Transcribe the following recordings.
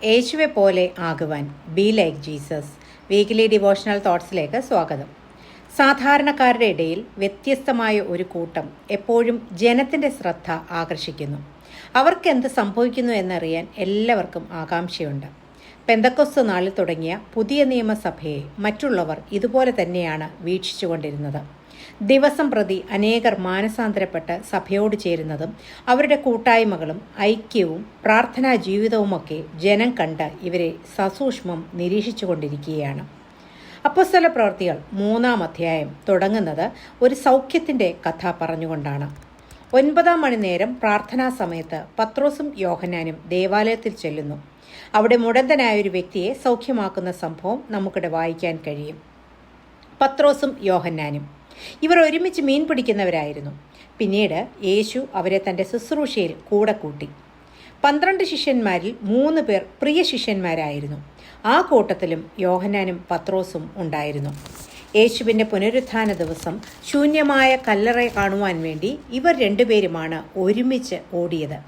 യേശുവെ പോലെ ആകുവാൻ be like Jesus weekly devotional തോട്ട്സിലേക്ക് സ്വാഗതം. സാധാരണക്കാരുടെ ഇടയിൽ വ്യത്യസ്തമായ ഒരു കൂട്ടം എപ്പോഴും ജനത്തിൻ്റെ ശ്രദ്ധ ആകർഷിക്കുന്നു. അവർക്ക് എന്ത് സംഭവിക്കുന്നു എന്നറിയാൻ എല്ലാവർക്കും ആകാംക്ഷയുണ്ട്. പെന്തക്കോസ്ത് നാളിൽ തുടങ്ങിയ പുതിയ നിയമസഭയെ മറ്റുള്ളവർ ഇതുപോലെ തന്നെയാണ് വീക്ഷിച്ചുകൊണ്ടിരുന്നത്. ദിവസം പ്രതി അനേകർ മാനസാന്തരപ്പെട്ട് സഭയോട് ചേരുന്നതും അവരുടെ കൂട്ടായ്മകളും ഐക്യവും പ്രാർത്ഥനാ ജീവിതവുമൊക്കെ ജനം കണ്ട് ഇവരെ സസൂക്ഷ്മം നിരീക്ഷിച്ചുകൊണ്ടിരിക്കുകയാണ്. അപ്പോസ്തല പ്രവൃത്തികൾ 3-ാം അധ്യായം തുടങ്ങുന്നത് ഒരു സൗഖ്യത്തിൻ്റെ കഥ പറഞ്ഞുകൊണ്ടാണ്. 9-ാം മണിനേരം പ്രാർത്ഥനാ സമയത്ത് പത്രോസും യോഹന്നാനും ദേവാലയത്തിൽ ചെല്ലുന്നു. അവിടെ മുടന്തനായ ഒരു വ്യക്തിയെ സൗഖ്യമാക്കുന്ന സംഭവം നമുക്കിടെ വായിക്കാൻ കഴിയും. പത്രോസും യോഹന്നാനും ഇവർ ഒരുമിച്ച് മീൻ പിടിക്കുന്നവരായിരുന്നു. പിന്നീട് യേശു അവരെ തൻ്റെ ശുശ്രൂഷയിൽ കൂടെ കൂട്ടി. 12 ശിഷ്യന്മാരിൽ 3 പേർ പ്രിയ ശിഷ്യന്മാരായിരുന്നു. ആ കൂട്ടത്തിലും യോഹന്നാനും പത്രോസും ഉണ്ടായിരുന്നു. യേശുവിൻ്റെ പുനരുത്ഥാന ദിവസം ശൂന്യമായ കല്ലറ കാണുവാൻ വേണ്ടി ഇവർ 2 പേരുമാണ് ഒരുമിച്ച് ഓടിയത്.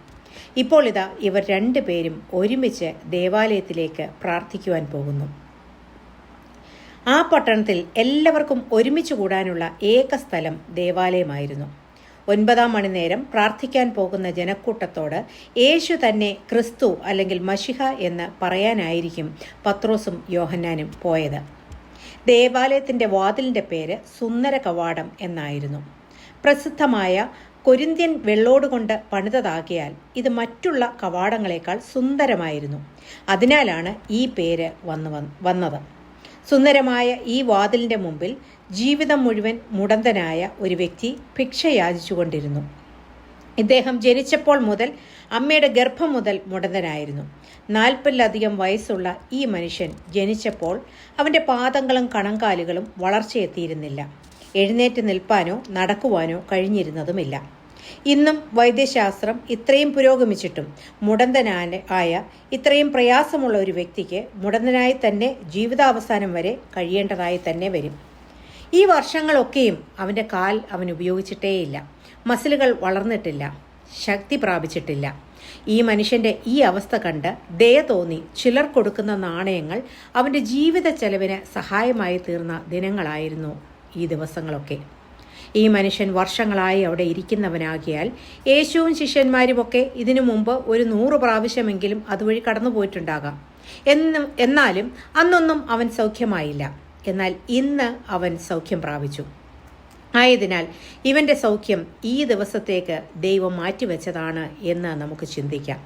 ഇപ്പോൾ ഇതാ ഇവർ 2 പേരും ഒരുമിച്ച് ദേവാലയത്തിലേക്ക് പ്രാർത്ഥിക്കുവാൻ പോകുന്നു. ആ പട്ടണത്തിൽ എല്ലാവർക്കും ഒരുമിച്ച് കൂടാനുള്ള ഏക സ്ഥലം ദേവാലയമായിരുന്നു. 9-ാം മണിനേരം പ്രാർത്ഥിക്കാൻ പോകുന്ന ജനക്കൂട്ടത്തോട് യേശു തന്നെ ക്രിസ്തു അല്ലെങ്കിൽ മശിഹ എന്ന് പറയാനായിരിക്കും പത്രോസും യോഹന്നാനും പോയത്. ദേവാലയത്തിൻ്റെ വാതിലിൻ്റെ പേര് സുന്ദര കവാടം എന്നായിരുന്നു. പ്രസിദ്ധമായ കൊരിന്ത്യൻ വെള്ളോടുകൊണ്ട് പണിതതാകിയാൽ ഇത് മറ്റുള്ള കവാടങ്ങളെക്കാൾ സുന്ദരമായിരുന്നു. അതിനാലാണ് ഈ പേര് വന്നത്. സുന്ദരമായ ഈ വാതിലിൻ്റെ മുമ്പിൽ ജീവിതം മുഴുവൻ മുടന്തനായ ഒരു വ്യക്തി ഭിക്ഷ യാചിച്ചുകൊണ്ടിരുന്നു. ഇദ്ദേഹം ജനിച്ചപ്പോൾ മുതൽ അമ്മയുടെ ഗർഭം മുതൽ മുടന്തനായിരുന്നു. 40-ലധികം വയസ്സുള്ള ഈ മനുഷ്യൻ ജനിച്ചപ്പോൾ അവൻ്റെ പാദങ്ങളും കണങ്കാലുകളും വളർച്ചയെത്തിയിരുന്നില്ല. എഴുന്നേറ്റ് നിൽപ്പാനോ നടക്കുവാനോ കഴിഞ്ഞിരുന്നതുമില്ല. ഇന്നും വൈദ്യശാസ്ത്രം ഇത്രയും പുരോഗമിച്ചിട്ടും മുടന്തനായ ഇത്രയും പ്രയാസമുള്ള ഒരു വ്യക്തിക്ക് മുടന്തനായി തന്നെ ജീവിതാവസാനം വരെ കഴിയേണ്ടതായി തന്നെ വരും. ഈ വർഷങ്ങളൊക്കെയും അവൻ്റെ കാൽ അവൻ ഉപയോഗിച്ചിട്ടേയില്ല. മസിലുകൾ വളർന്നിട്ടില്ല, ശക്തി പ്രാപിച്ചിട്ടില്ല. ഈ മനുഷ്യൻ്റെ ഈ അവസ്ഥ കണ്ട് ദയ തോന്നി ചിലർ കൊടുക്കുന്ന നാണയങ്ങൾ അവൻ്റെ ജീവിത ചെലവിന് സഹായമായി തീർന്ന ദിനങ്ങളായിരുന്നു ഈ ദിവസങ്ങളൊക്കെ. ഈ മനുഷ്യൻ വർഷങ്ങളായി അവിടെ ഇരിക്കുന്നവനാകിയാൽ യേശുവും ശിഷ്യന്മാരുമൊക്കെ ഇതിനു മുമ്പ് ഒരു 100 പ്രാവശ്യമെങ്കിലും അതുവഴി കടന്നു പോയിട്ടുണ്ടാകാം. എന്നാലും അന്നൊന്നും അവൻ സൗഖ്യമായില്ല. എന്നാൽ ഇന്ന് അവൻ സൗഖ്യം പ്രാപിച്ചു. ആയതിനാൽ ഇവൻ്റെ സൗഖ്യം ഈ ദിവസത്തേക്ക് ദൈവം മാറ്റിവെച്ചതാണ് എന്ന് നമുക്ക് ചിന്തിക്കാം.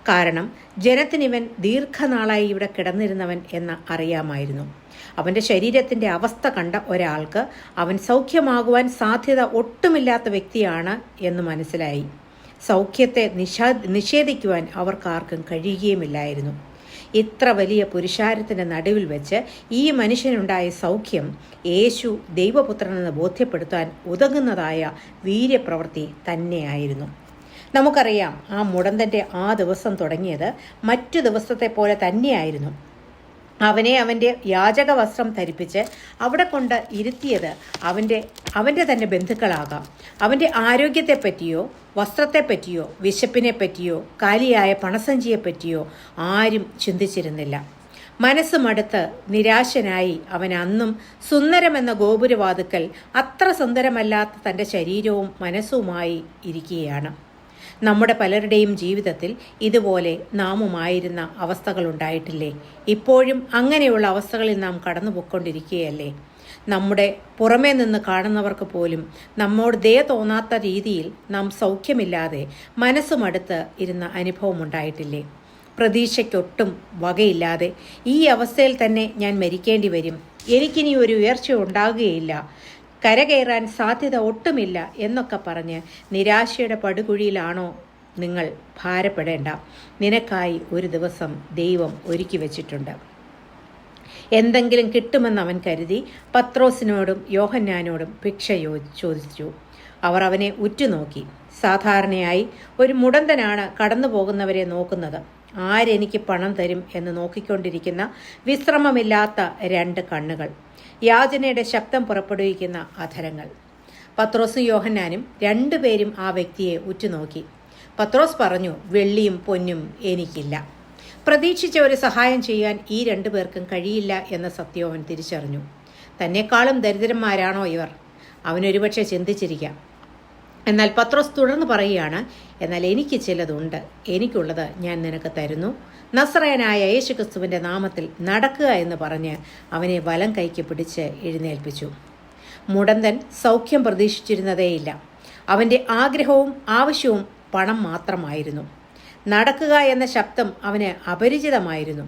കാരണം ജനത്തിനിവൻ ദീർഘനാളായി ഇവിടെ കിടന്നിരുന്നവൻ എന്ന് അറിയാമായിരുന്നു. അവൻ്റെ ശരീരത്തിൻ്റെ അവസ്ഥ കണ്ട ഒരാൾക്ക് അവൻ സൗഖ്യമാകുവാൻ സാധ്യത ഒട്ടുമില്ലാത്ത വ്യക്തിയാണ് എന്ന് മനസ്സിലായി. സൗഖ്യത്തെ നിഷേധിക്കുവാൻ അവർക്കാർക്കും കഴിയുകയുമില്ലായിരുന്നു. ഇത്ര വലിയ പുരുഷാരത്തിൻ്റെ നടുവിൽ വെച്ച് ഈ മനുഷ്യനുണ്ടായ സൗഖ്യം യേശു ദൈവപുത്രനെന്ന് ബോധ്യപ്പെടുത്താൻ ഉതകുന്നതായ വീര്യപ്രവൃത്തി തന്നെയായിരുന്നു. നമുക്കറിയാം, ആ മുടന്തൻ്റെ ആ ദിവസം തുടങ്ങിയത് മറ്റു ദിവസത്തെ പോലെ തന്നെയായിരുന്നു. അവനെ അവൻ്റെ യാചക വസ്ത്രം ധരിപ്പിച്ച് അവിടെ കൊണ്ട് ഇരുത്തിയത് അവൻ്റെ തന്നെ ബന്ധുക്കളാകാം. അവൻ്റെ ആരോഗ്യത്തെപ്പറ്റിയോ വസ്ത്രത്തെപ്പറ്റിയോ വിശപ്പിനെപ്പറ്റിയോ കാലിയായ പണസഞ്ചിയെപ്പറ്റിയോ ആരും ചിന്തിച്ചിരുന്നില്ല. മനസ്സ് മടുത്ത് നിരാശനായി അവൻ അന്നും സുന്ദരമെന്ന ഗോപുരവാതുക്കൽ അത്ര സുന്ദരമല്ലാത്ത തൻ്റെ ശരീരവും മനസ്സുമായി ഇരിക്കുകയാണ്. നമ്മുടെ പലരുടെയും ജീവിതത്തിൽ ഇതുപോലെ നാമുമായിരുന്ന അവസ്ഥകളുണ്ടായിട്ടില്ലേ? ഇപ്പോഴും അങ്ങനെയുള്ള അവസ്ഥകളിൽ നാം കടന്നു പോയിക്കൊണ്ടിരിക്കുകയല്ലേ? നമ്മുടെ പുറമേ നിന്ന് കാണുന്നവർക്ക് പോലും നമ്മോട് ദയ തോന്നാത്ത രീതിയിൽ നാം സൗഖ്യമില്ലാതെ മനസ്സുമടുത്ത് ഇരുന്ന അനുഭവം ഉണ്ടായിട്ടില്ലേ? പ്രതീക്ഷയ്ക്കൊട്ടും വകയില്ലാതെ ഈ അവസ്ഥയിൽ തന്നെ ഞാൻ മരിക്കേണ്ടി വരും, എനിക്കിനി ഒരു ഉയർച്ച ഉണ്ടാകുകയില്ല, കരകയറാൻ സാധ്യത ഒട്ടുമില്ല എന്നൊക്കെ പറഞ്ഞ് നിരാശയുടെ പടുകുഴിയിലാണോ നിങ്ങൾ? ഭാരപ്പെടേണ്ട. നിനക്കായി ഒരു ദിവസം ദൈവം ഒരുക്കി വച്ചിട്ടുണ്ട്. എന്തെങ്കിലും കിട്ടുമെന്ന് അവൻ കരുതി പത്രോസിനോടും യോഹന്നാനോടും ഭിക്ഷ ചോദിച്ചു. അവർ അവനെ ഉറ്റുനോക്കി. സാധാരണയായി ഒരു മുടന്തനാണ് കടന്നു പോകുന്നവരെ നോക്കുന്നത്. ആരെനിക്ക് പണം തരും എന്ന് നോക്കിക്കൊണ്ടിരിക്കുന്ന വിശ്രമമില്ലാത്ത 2 കണ്ണുകൾ, യാചനയുടെ ശബ്ദം പുറപ്പെടുവിക്കുന്ന അധരങ്ങൾ. പത്രോസും യോഹന്നാനും 2 പേരും ആ വ്യക്തിയെ ഉറ്റുനോക്കി. പത്രോസ് പറഞ്ഞു, വെള്ളിയും പൊന്നും എനിക്കില്ല. പ്രതീക്ഷിച്ച ഒരു സഹായം ചെയ്യാൻ ഈ രണ്ടു പേർക്കും കഴിയില്ല എന്ന സത്യം അവൻ തിരിച്ചറിഞ്ഞു. തന്നെക്കാളും ദരിദ്രന്മാരാണോ ഇവർ? അവനൊരുപക്ഷെ ചിന്തിച്ചിരിക്കാം. എന്നാൽ പത്രോസ് തുടർന്ന് പറയുകയാണ്, എന്നാൽ എനിക്ക് ചിലതുണ്ട്, എനിക്കുള്ളത് ഞാൻ നിനക്ക് തരുന്നു. നസ്രായനായ യേശുക്രിസ്തുവിൻ്റെ നാമത്തിൽ നടക്കുക എന്ന് പറഞ്ഞ് അവനെ വലം കൈക്ക് പിടിച്ച് എഴുന്നേൽപ്പിച്ചു. മുടന്തൻ സൗഖ്യം പ്രതീക്ഷിച്ചിരുന്നതേയില്ല. അവൻ്റെ ആഗ്രഹവും ആവശ്യവും പണം മാത്രമായിരുന്നു. നടക്കുക എന്ന ശബ്ദം അവന് അപരിചിതമായിരുന്നു.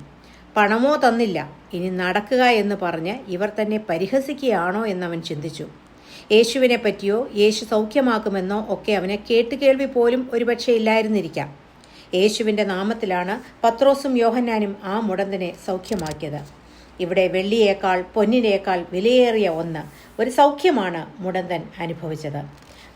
പണമോ തന്നില്ല, ഇനി നടക്കുക എന്ന് പറഞ്ഞ് ഇവർ തന്നെ പരിഹസിക്കുകയാണോ എന്നവൻ ചിന്തിച്ചു. യേശുവിനെ പറ്റിയോ യേശു സൗഖ്യമാക്കുമെന്നോ ഒക്കെ അവന് കേട്ടുകേൾവി പോലും ഒരുപക്ഷെ ഇല്ലായിരുന്നിരിക്കാം. യേശുവിൻ്റെ നാമത്തിലാണ് പത്രോസും യോഹന്നാനും ആ മുടന്തനെ സൗഖ്യമാക്കിയത്. ഇവിടെ വെള്ളിയേക്കാൾ പൊന്നിനേക്കാൾ വിലയേറിയ ഒരു സൗഖ്യമാണ് മുടന്തൻ അനുഭവിച്ചത്.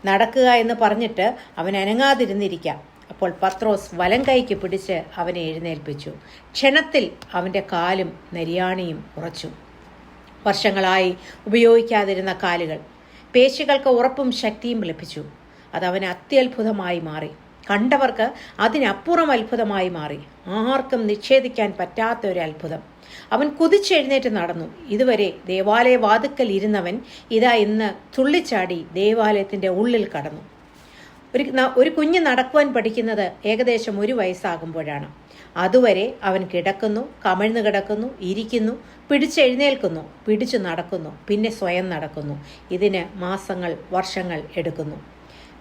നടക്കുക എന്ന് പറഞ്ഞിട്ട് അവൻ അനങ്ങാതിരുന്നിരിക്കാം. അപ്പോൾ പത്രോസ് വലം കൈക്ക് പിടിച്ച് അവനെ എഴുന്നേൽപ്പിച്ചു. ക്ഷണത്തിൽ അവൻ്റെ കാലും നെരിയാണിയും ഉറച്ചു. വർഷങ്ങളായി ഉപയോഗിക്കാതിരുന്ന കാലുകൾ, പേശികൾക്ക് ഉറപ്പും ശക്തിയും ലഭിച്ചു. അതവന് അത്യത്ഭുതമായി മാറി. കണ്ടവർക്ക് അതിനപ്പുറം അത്ഭുതമായി മാറി. ആർക്കും നിഷേധിക്കാൻ പറ്റാത്ത ഒരു അത്ഭുതം. അവൻ കുതിച്ചെഴുന്നേറ്റ് നടന്നു. ഇതുവരെ ദേവാലയ വാതുക്കൽ ഇരുന്നവൻ ഇതാ ഇന്ന് തുള്ളിച്ചാടി ദേവാലയത്തിൻ്റെ ഉള്ളിൽ കടന്നു. ഒരു കുഞ്ഞ് നടക്കുവാൻ പഠിക്കുന്നത് ഏകദേശം 1 വയസ്സാകുമ്പോഴാണ്. അതുവരെ അവൻ കിടക്കുന്നു, കമിഴ്ന്നു കിടക്കുന്നു, ഇരിക്കുന്നു, പിടിച്ചെഴുന്നേൽക്കുന്നു, പിടിച്ചു നടക്കുന്നു, പിന്നെ സ്വയം നടക്കുന്നു. ഇതിന് മാസങ്ങൾ, വർഷങ്ങൾ എടുക്കുന്നു.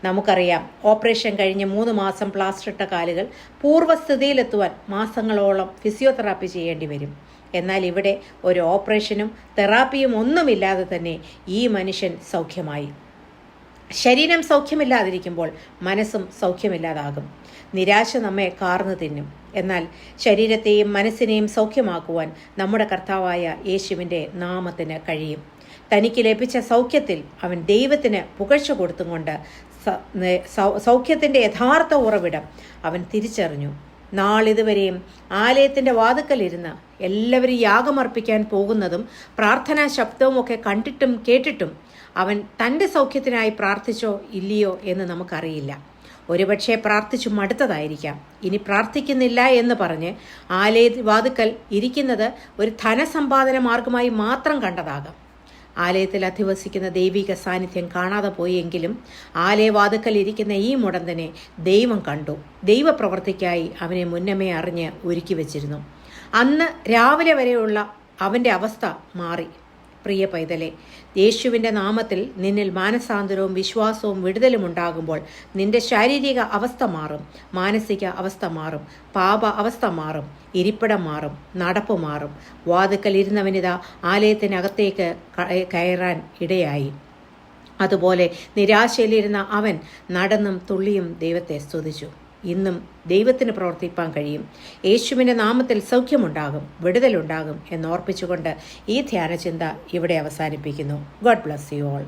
നമുക്കറിയാം, ഓപ്പറേഷൻ കഴിഞ്ഞ് 3 മാസം പ്ലാസ്റ്റർ ഇട്ട കാലുകൾ പൂർവ്വസ്ഥിതിയിലെത്തുവാൻ മാസങ്ങളോളം ഫിസിയോതെറാപ്പി ചെയ്യേണ്ടി വരും. എന്നാൽ ഇവിടെ ഒരു ഓപ്പറേഷനും തെറാപ്പിയും ഒന്നുമില്ലാതെ തന്നെ ഈ മനുഷ്യൻ സൗഖ്യമായി. ശരീരം സൗഖ്യമില്ലാതിരിക്കുമ്പോൾ മനസ്സും സൗഖ്യമില്ലാതാകും. നിരാശ നമ്മെ കാർന്നു തിന്നും. എന്നാൽ ശരീരത്തെയും മനസ്സിനെയും സൗഖ്യമാക്കുവാൻ നമ്മുടെ കർത്താവായ യേശുവിൻ്റെ നാമത്തിന് കഴിയും. തനിക്ക് ലഭിച്ച സൗഖ്യത്തിൽ അവൻ ദൈവത്തിന് പുകഴ്ച കൊടുത്തുകൊണ്ട് സൗഖ്യത്തിൻ്റെ യഥാർത്ഥ ഉറവിടം അവൻ തിരിച്ചറിഞ്ഞു. നാളിതുവരെയും ആലയത്തിൻ്റെ വാതുക്കലിരുന്ന് എല്ലാവരും യാഗമർപ്പിക്കാൻ പോകുന്നതും പ്രാർത്ഥനാ ശബ്ദവും ഒക്കെ കണ്ടിട്ടും കേട്ടിട്ടും അവൻ തൻ്റെ സൗഖ്യത്തിനായി പ്രാർത്ഥിച്ചോ ഇല്ലയോ എന്ന് നമുക്കറിയില്ല. ഒരുപക്ഷെ പ്രാർത്ഥിച്ചു മടുത്തതായിരിക്കാം. ഇനി പ്രാർത്ഥിക്കുന്നില്ല എന്ന് പറഞ്ഞ് ആലയ വാതുക്കൽ ഇരിക്കുന്നത് ഒരു ധനസമ്പാദന മാർഗമായി മാത്രം കണ്ടതാകാം. ആലയത്തിൽ അധിവസിക്കുന്ന ദൈവിക സാന്നിധ്യം കാണാതെ പോയെങ്കിലും ആലയവാതുക്കൽ ഇരിക്കുന്ന ഈ മുടന്തനെ ദൈവം കണ്ടു. ദൈവപ്രവർത്തിക്കായി അവനെ മുന്നമേ അറിഞ്ഞ് ഒരുക്കി വച്ചിരുന്നു. അന്ന് രാവിലെ വരെയുള്ള അവൻ്റെ അവസ്ഥ മാറി. പ്രിയ പൈതലെ, യേശുവിൻ്റെ നാമത്തിൽ നിന്നിൽ മാനസാന്തരവും വിശ്വാസവും വിടുതലും ഉണ്ടാകുമ്പോൾ നിന്റെ ശാരീരിക അവസ്ഥ മാറും, മാനസിക അവസ്ഥ മാറും, പാപ അവസ്ഥ മാറും, ഇരിപ്പിടം മാറും, നടപ്പ് മാറും. വാതുക്കൽ ഇരുന്നവനിതാ ആലയത്തിനകത്തേക്ക് കയറാൻ ഇടയായി. അതുപോലെ നിരാശയിലിരുന്ന അവൻ നടന്നും തുള്ളിയും ദൈവത്തെ സ്തുതിച്ചു. ഇന്നും ദൈവത്തിന് പ്രവർത്തിപ്പാൻ കഴിയും. യേശുവിൻ്റെ നാമത്തിൽ സൗഖ്യമുണ്ടാകും, വിടുതലുണ്ടാകും എന്നോർപ്പിച്ചുകൊണ്ട് ഈ ധ്യാനചിന്ത ഇവിടെ അവസാനിപ്പിക്കുന്നു. God bless you all.